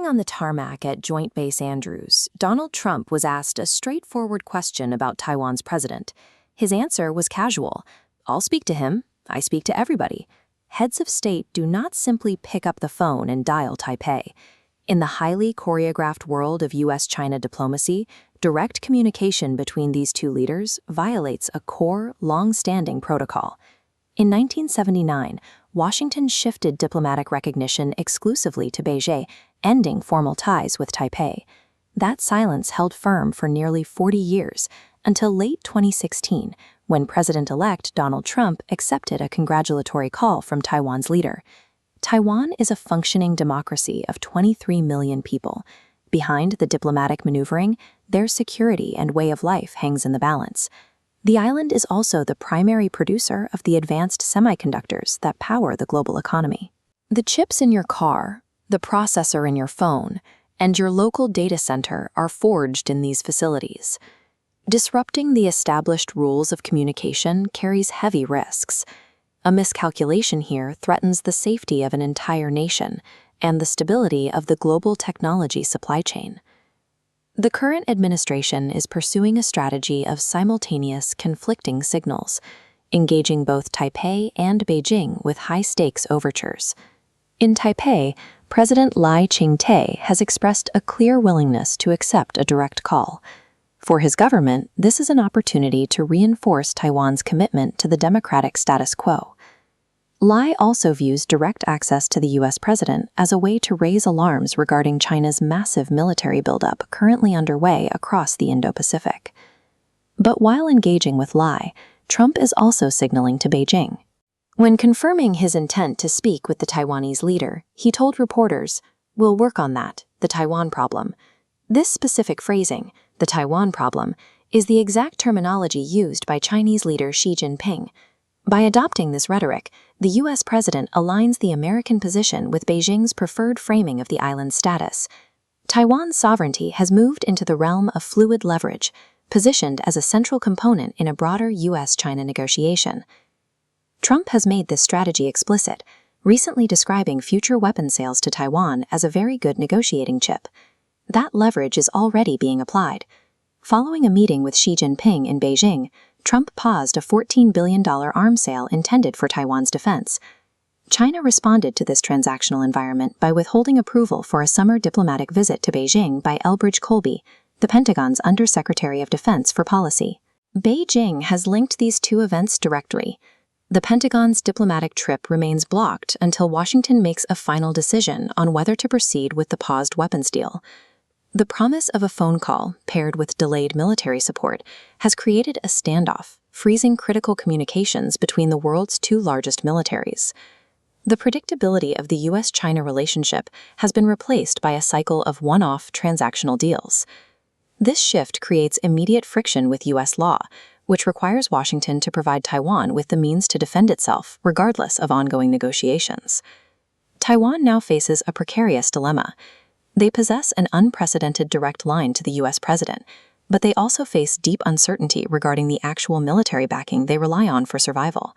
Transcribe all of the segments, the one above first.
Standing on the tarmac at Joint Base Andrews, Donald Trump was asked a straightforward question about Taiwan's president. His answer was casual. "I'll speak to him. I speak to everybody." Heads of state do not simply pick up the phone and dial Taipei. In the highly choreographed world of U.S. China diplomacy, direct communication between these two leaders violates a core, long-standing protocol. In 1979, Washington shifted diplomatic recognition exclusively to Beijing, ending formal ties with Taipei. That silence held firm for nearly 40 years, until late 2016, when President-elect Donald Trump accepted a congratulatory call from Taiwan's leader. Taiwan is a functioning democracy of 23 million people. Behind the diplomatic maneuvering, their security and way of life hangs in the balance. The island is also the primary producer of the advanced semiconductors that power the global economy. The chips in your car, the processor in your phone, and your local data center are forged in these facilities. Disrupting the established rules of communication carries heavy risks. A miscalculation here threatens the safety of an entire nation and the stability of the global technology supply chain. The current administration is pursuing a strategy of simultaneous conflicting signals, engaging both Taipei and Beijing with high-stakes overtures. In Taipei, President Lai Ching-te has expressed a clear willingness to accept a direct call. For his government, this is an opportunity to reinforce Taiwan's commitment to the democratic status quo. Lai also views direct access to the U.S. president as a way to raise alarms regarding China's massive military buildup currently underway across the Indo-Pacific. But while engaging with Lai, Trump is also signaling to Beijing. When confirming his intent to speak with the Taiwanese leader, he told reporters, "We'll work on that, the Taiwan problem." This specific phrasing, the Taiwan problem, is the exact terminology used by Chinese leader Xi Jinping. By adopting this rhetoric, the U.S. president aligns the American position with Beijing's preferred framing of the island's status. Taiwan's sovereignty has moved into the realm of fluid leverage, positioned as a central component in a broader U.S. China negotiation. Trump has made this strategy explicit, recently describing future weapon sales to Taiwan as a very good negotiating chip. That leverage is already being applied. Following a meeting with Xi Jinping in Beijing, Trump paused a $14 billion arms sale intended for Taiwan's defense. China responded to this transactional environment by withholding approval for a summer diplomatic visit to Beijing by Elbridge Colby, the Pentagon's Undersecretary of Defense for Policy. Beijing has linked these two events directly. The Pentagon's diplomatic trip remains blocked until Washington makes a final decision on whether to proceed with the paused weapons deal. The promise of a phone call, paired with delayed military support, has created a standoff, freezing critical communications between the world's two largest militaries. The predictability of the U.S. China relationship has been replaced by a cycle of one-off transactional deals. This shift creates immediate friction with U.S. law, which requires Washington to provide Taiwan with the means to defend itself, regardless of ongoing negotiations. Taiwan now faces a precarious dilemma. They possess an unprecedented direct line to the U.S. president, but they also face deep uncertainty regarding the actual military backing they rely on for survival.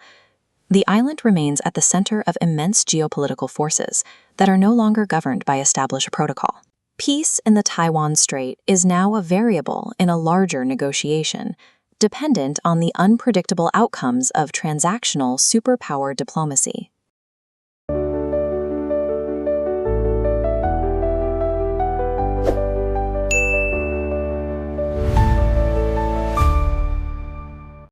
The island remains at the center of immense geopolitical forces that are no longer governed by established protocol. Peace in the Taiwan Strait is now a variable in a larger negotiation, dependent on the unpredictable outcomes of transactional superpower diplomacy.